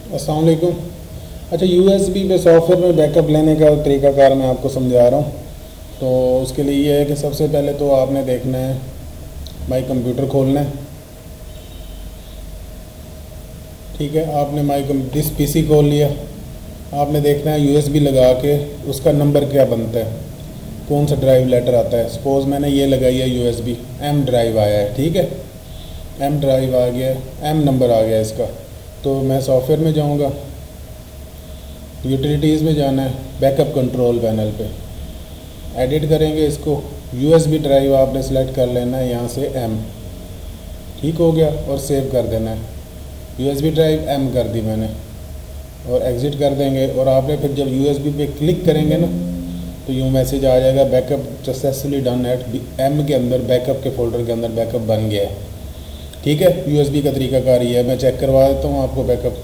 अस्सलाम वालेकुम। अच्छा, यूएसबी पे सॉफ्टवेयर में बैकअप लेने का तरीकाकार मैं आपको समझा रहा हूँ। तो उसके लिए ये है कि सबसे पहले तो आपने देखना है, माई कंप्यूटर खोलना है। ठीक है, आपने दिस पीसी खोल लिया। आपने देखना है यूएसबी लगा के उसका नंबर क्या बनता है, कौन सा ड्राइव लेटर आता है। सपोज़ मैंने ये लगाई है यूएसबी, एम ड्राइव आया है। ठीक है, एम ड्राइव आ गया, एम नंबर आ गया इसका। तो मैं सॉफ्टवेयर में जाऊँगा, यूटिलिटीज़ में जाना है, बैकअप कंट्रोल पैनल पे एडिट करेंगे इसको। यूएसबी ड्राइव आपने सेलेक्ट कर लेना है यहाँ से एम। ठीक हो गया, और सेव कर देना है। यूएसबी ड्राइव एम कर दी मैंने, और एग्ज़िट कर देंगे। और आपने फिर जब यूएसबी पे क्लिक करेंगे ना, तो यूँ मैसेज आ जाएगा, बैकअप सक्सेसफुली डन एट एम के अंदर, बैकअप के फोल्डर के अंदर बैकअप बन गया है। ठीक है, यूएसबी का तरीकाकार ये है। मैं चेक करवा देता हूँ आपको। बैकअप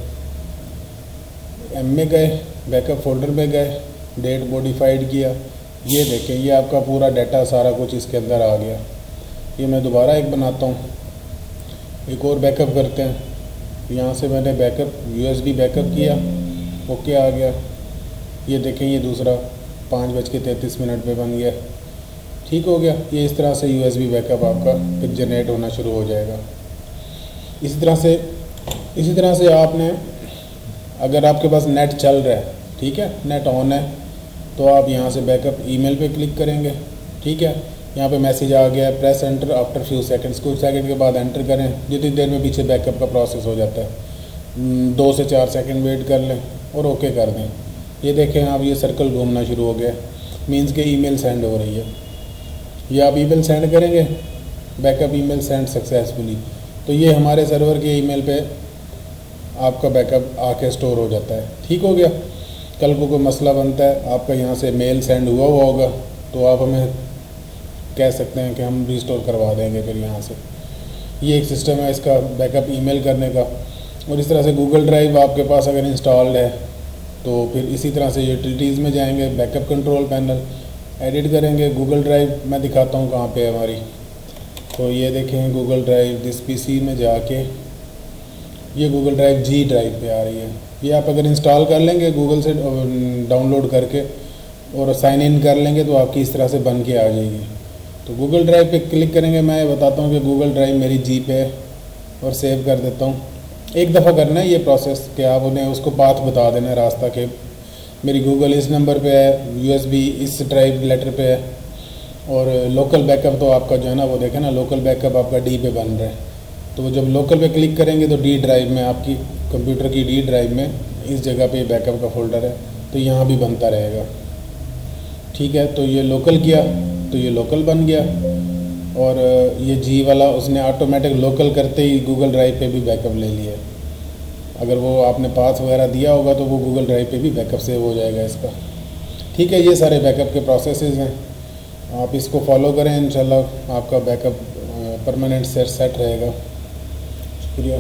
एम में गए, बैकअप फोल्डर में गए, डेट मॉडिफाइड किया, ये देखें, ये आपका पूरा डाटा सारा कुछ इसके अंदर आ गया। ये मैं दोबारा एक बनाता हूँ, एक और बैकअप करते हैं। यहाँ से मैंने बैकअप यूएसबी बैकअप किया, ओके आ गया। ये देखें, ये दूसरा 5:33 पे बन गया। ठीक हो गया। ये इस तरह से यूएसबी बैकअप आपका फिर जनरेट होना शुरू हो जाएगा। इसी तरह से आपने, अगर आपके पास नेट चल रहा है, ठीक है, नेट ऑन है, तो आप यहाँ से बैकअप ईमेल पे क्लिक करेंगे। ठीक है, यहाँ पे मैसेज आ गया, press enter after few seconds, कुछ सेकंड के बाद एंटर करें। जितनी देर में पीछे बैकअप का प्रोसेस हो जाता है, 2 से 4 सेकंड वेट कर लें और ओके कर दें। ये देखें आप, ये सर्कल घूमना शुरू हो गया, मीन्स के ईमेल सेंड हो रही है। ये आप ईमेल सेंड करेंगे, बैकअप ईमेल सेंड सक्सेसफुली, तो ये हमारे सर्वर के ईमेल पे आपका बैकअप आके स्टोर हो जाता है। ठीक हो गया। कल को कोई मसला बनता है, आपका यहाँ से मेल सेंड हुआ होगा, तो आप हमें कह सकते हैं कि हम रिस्टोर करवा देंगे फिर यहाँ से। ये एक सिस्टम है इसका बैकअप ईमेल करने का। और इस तरह से गूगल ड्राइव आपके पास अगर इंस्टॉल्ड है, तो फिर इसी तरह से यूटिलिटीज़ में जाएंगे, बैकअप कंट्रोल पैनल एडिट करेंगे। गूगल ड्राइव मैं दिखाता हूँ कहाँ पे है हमारी। तो ये देखें, गूगल ड्राइव दिस पीसी में जाके, ये गूगल ड्राइव जी ड्राइव पे आ रही है। ये आप अगर इंस्टॉल कर लेंगे गूगल से डाउनलोड करके और साइन इन कर लेंगे, तो आपकी इस तरह से बन के आ जाएगी। तो गूगल ड्राइव पे क्लिक करेंगे। मैं बताता हूँ कि गूगल ड्राइव मेरी जी पे है, और सेव कर देता हूँ। एक दफ़ा करना है ये प्रोसेस कि आप उन्हें उसको पाथ बता देना है रास्ता के, मेरी गूगल इस नंबर पे है, यूएसबी इस ड्राइव लेटर पे है, और लोकल बैकअप तो आपका जो है ना, वो देखें ना, लोकल बैकअप आपका डी पे बन रहा है। तो जब लोकल पे क्लिक करेंगे तो डी ड्राइव में, आपकी कंप्यूटर की डी ड्राइव में इस जगह पे बैकअप का फोल्डर है, तो यहाँ भी बनता रहेगा। ठीक है, तो ये लोकल किया तो ये लोकल बन गया, और ये जी वाला उसने ऑटोमेटिक लोकल करते ही गूगल ड्राइव पे भी बैकअप ले लिया। अगर वो आपने पाथ वगैरह दिया होगा तो वो गूगल ड्राइव पे भी बैकअप सेव हो जाएगा इसका। ठीक है, ये सारे बैकअप के प्रोसेसेस हैं, आप इसको फॉलो करें, इंशाल्लाह आपका बैकअप परमानेंट सेट रहेगा। शुक्रिया।